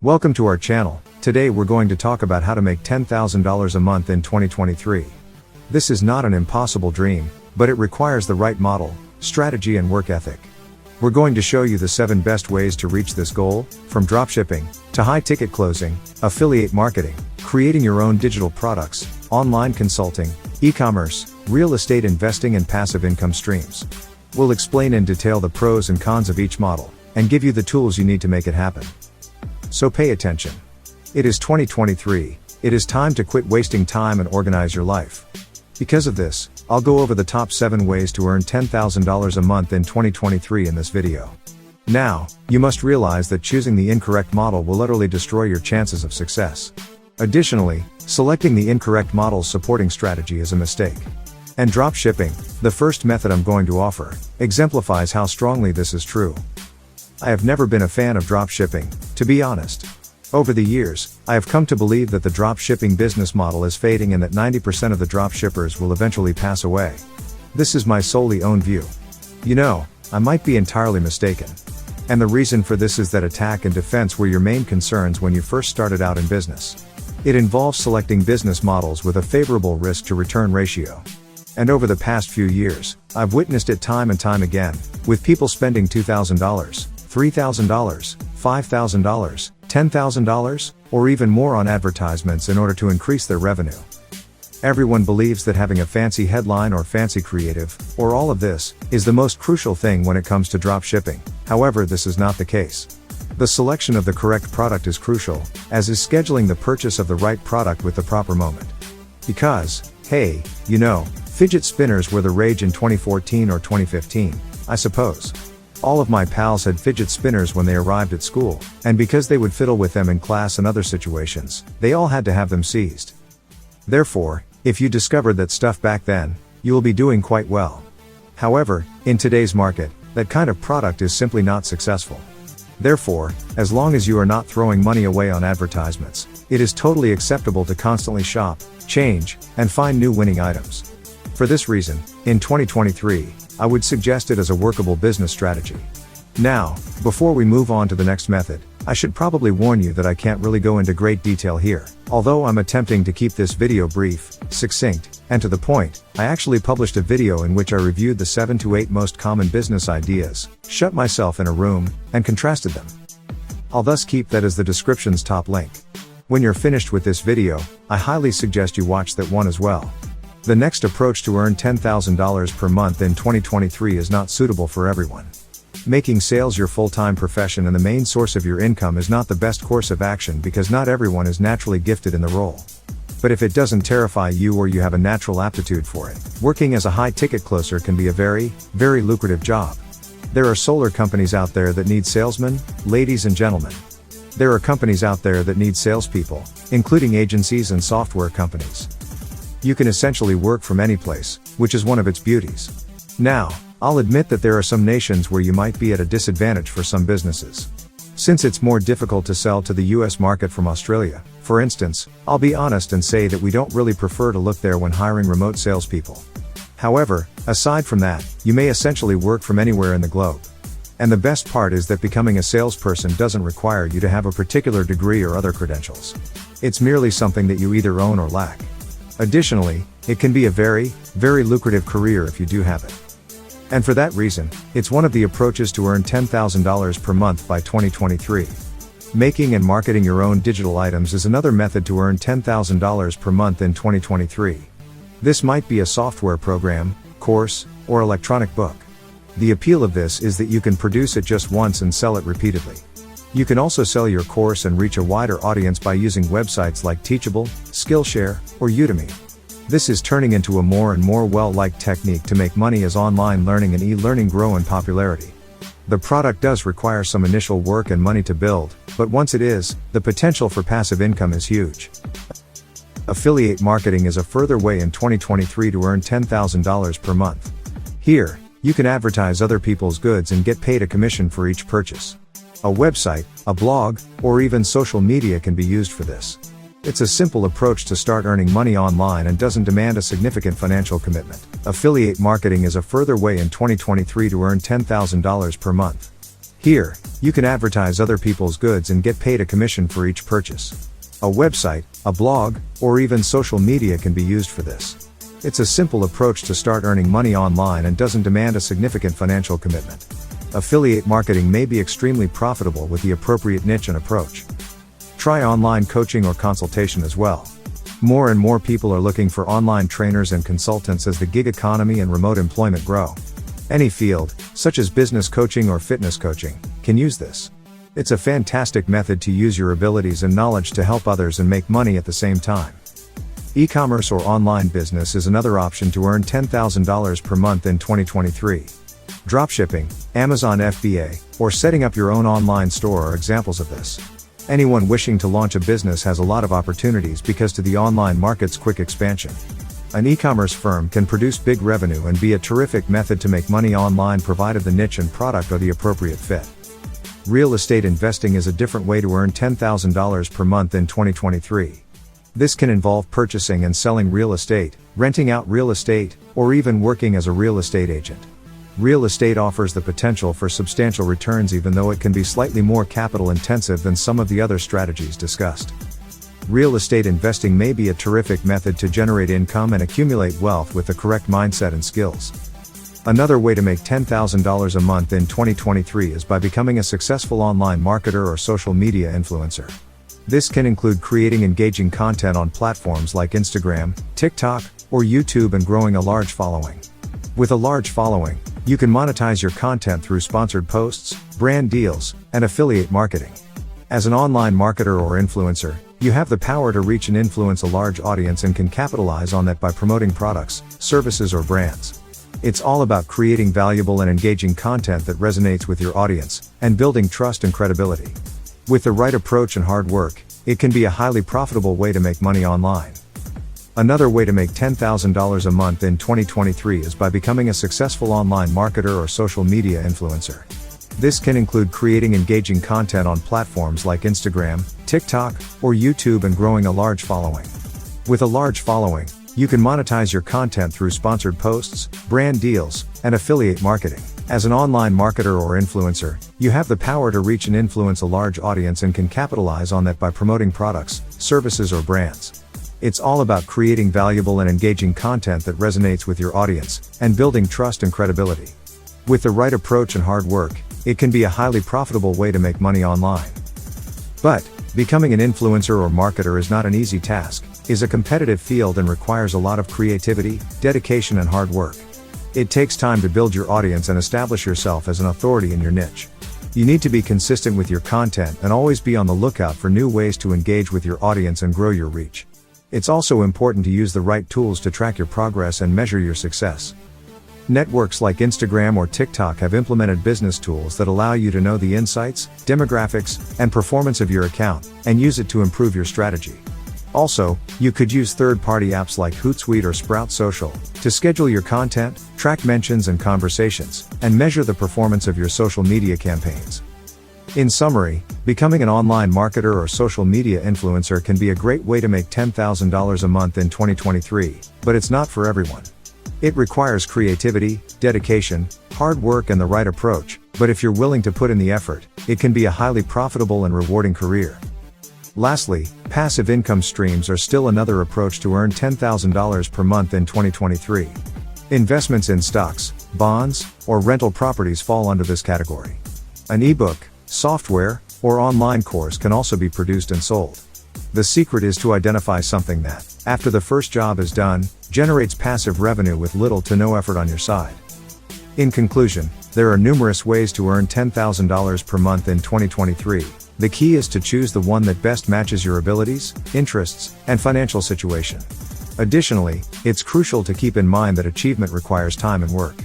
Welcome to our channel. Today we're going to talk about how to make $10,000 a month in 2023. This is not an impossible dream, but it requires the right model, strategy and work ethic. We're going to show you the 7 best ways to reach this goal, from dropshipping, to high-ticket closing, affiliate marketing, creating your own digital products, online consulting, e-commerce, real estate investing and passive income streams. We'll explain in detail the pros and cons of each model, and give you the tools you need to make it happen. So pay attention. It is 2023, it is time to quit wasting time and organize your life. Because of this, I'll go over the top 7 ways to earn $10,000 a month in 2023 in this video. Now, you must realize that choosing the incorrect model will utterly destroy your chances of success. Additionally, selecting the incorrect model's supporting strategy is a mistake. And dropshipping, the first method I'm going to offer, exemplifies how strongly this is true. I have never been a fan of dropshipping, to be honest. Over the years, I have come to believe that the dropshipping business model is fading and that 90% of the dropshippers will eventually pass away. This is my solely own view. You know, I might be entirely mistaken. And the reason for this is that attack and defense were your main concerns when you first started out in business. It involves selecting business models with a favorable risk to return ratio. And over the past few years, I've witnessed it time and time again, with people spending $2,000, $3,000, $5,000, $10,000, or even more on advertisements in order to increase their revenue. Everyone believes that having a fancy headline or fancy creative, or all of this, is the most crucial thing when it comes to dropshipping. However, this is not the case. The selection of the correct product is crucial, as is scheduling the purchase of the right product with the proper moment. Because, hey, you know, fidget spinners were the rage in 2014 or 2015, I suppose. All of my pals had fidget spinners when they arrived at school, and because they would fiddle with them in class and other situations, they all had to have them seized. Therefore, if you discovered that stuff back then, you will be doing quite well. However, in today's market, that kind of product is simply not successful. Therefore, as long as you are not throwing money away on advertisements, it is totally acceptable to constantly shop, change, and find new winning items. For this reason, in 2023, I would suggest it as a workable business strategy. Now, before we move on to the next method, I should probably warn you that I can't really go into great detail here. Although I'm attempting to keep this video brief, succinct, and to the point, I actually published a video in which I reviewed the 7 to 8 most common business ideas, shut myself in a room, and contrasted them. I'll thus keep that as the description's top link. When you're finished with this video, I highly suggest you watch that one as well. The next approach to earn $10,000 per month in 2023 is not suitable for everyone. Making sales your full-time profession and the main source of your income is not the best course of action because not everyone is naturally gifted in the role. But if it doesn't terrify you or you have a natural aptitude for it, working as a high-ticket closer can be a very, very lucrative job. There are solar companies out there that need salesmen, ladies and gentlemen. There are companies out there that need salespeople, including agencies and software companies. You can essentially work from any place, which is one of its beauties. Now, I'll admit that there are some nations where you might be at a disadvantage for some businesses. Since it's more difficult to sell to the US market from Australia, for instance, I'll be honest and say that we don't really prefer to look there when hiring remote salespeople. However, aside from that, you may essentially work from anywhere in the globe. And the best part is that becoming a salesperson doesn't require you to have a particular degree or other credentials. It's merely something that you either own or lack. Additionally, it can be a very, very lucrative career if you do have it. And for that reason, it's one of the approaches to earn $10,000 per month by 2023. Making and marketing your own digital items is another method to earn $10,000 per month in 2023. This might be a software program, course, or electronic book. The appeal of this is that you can produce it just once and sell it repeatedly. You can also sell your course and reach a wider audience by using websites like Teachable, Skillshare, or Udemy. This is turning into a more and more well-liked technique to make money as online learning and e-learning grow in popularity. The product does require some initial work and money to build, but once it is, the potential for passive income is huge. Affiliate marketing is a further way in 2023 to earn $10,000 per month. Here, you can advertise other people's goods and get paid a commission for each purchase. A website, a blog, or even social media can be used for this. It's a simple approach to start earning money online and doesn't demand a significant financial commitment. Affiliate marketing is a further way in 2023 to earn $10,000 per month. Here, you can advertise other people's goods and get paid a commission for each purchase. A website, a blog, or even social media can be used for this. It's a simple approach to start earning money online and doesn't demand a significant financial commitment. Affiliate marketing may be extremely profitable with the appropriate niche and approach. Try online coaching or consultation as well. More and more people are looking for online trainers and consultants as the gig economy and remote employment grow. Any field, such as business coaching or fitness coaching, can use this. It's a fantastic method to use your abilities and knowledge to help others and make money at the same time. E-commerce or online business is another option to earn $10,000 per month in 2023. Dropshipping, Amazon FBA, or setting up your own online store are examples of this. Anyone wishing to launch a business has a lot of opportunities because of the online market's quick expansion. An e-commerce firm can produce big revenue and be a terrific method to make money online provided the niche and product are the appropriate fit. Real estate investing is a different way to earn $10,000 per month in 2023. This can involve purchasing and selling real estate, renting out real estate, or even working as a real estate agent. Real estate offers the potential for substantial returns even though it can be slightly more capital intensive than some of the other strategies discussed. Real estate investing may be a terrific method to generate income and accumulate wealth with the correct mindset and skills. Another way to make $10,000 a month in 2023 is by becoming a successful online marketer or social media influencer. This can include creating engaging content on platforms like Instagram, TikTok, or YouTube and growing a large following. With a large following, you can monetize your content through sponsored posts, brand deals, and affiliate marketing. As an online marketer or influencer, you have the power to reach and influence a large audience and can capitalize on that by promoting products, services, or brands. It's all about creating valuable and engaging content that resonates with your audience, and building trust and credibility. With the right approach and hard work, it can be a highly profitable way to make money online. Another way to make $10,000 a month in 2023 is by becoming a successful online marketer or social media influencer. This can include creating engaging content on platforms like Instagram, TikTok, or YouTube and growing a large following. With a large following, you can monetize your content through sponsored posts, brand deals, and affiliate marketing. As an online marketer or influencer, you have the power to reach and influence a large audience and can capitalize on that by promoting products, services, or brands. It's all about creating valuable and engaging content that resonates with your audience, and building trust and credibility. With the right approach and hard work, it can be a highly profitable way to make money online. But, becoming an influencer or marketer is not an easy task, is a competitive field and requires a lot of creativity, dedication, and hard work. It takes time to build your audience and establish yourself as an authority in your niche. You need to be consistent with your content and always be on the lookout for new ways to engage with your audience and grow your reach. It's also important to use the right tools to track your progress and measure your success. Networks like Instagram or TikTok have implemented business tools that allow you to know the insights, demographics, and performance of your account, and use it to improve your strategy. Also, you could use third-party apps like Hootsuite or Sprout Social to schedule your content, track mentions and conversations, and measure the performance of your social media campaigns. In summary, becoming an online marketer or social media influencer can be a great way to make $10,000 a month in 2023, but it's not for everyone. It requires creativity, dedication, hard work, and the right approach, but if you're willing to put in the effort, it can be a highly profitable and rewarding career. Lastly, passive income streams are still another approach to earn $10,000 per month in 2023. Investments in stocks, bonds, or rental properties fall under this category. An ebook, software, or online course can also be produced and sold. The secret is to identify something that, after the first job is done, generates passive revenue with little to no effort on your side. In conclusion, there are numerous ways to earn $10,000 per month in 2023. The key is to choose the one that best matches your abilities, interests, and financial situation. Additionally, it's crucial to keep in mind that achievement requires time and work.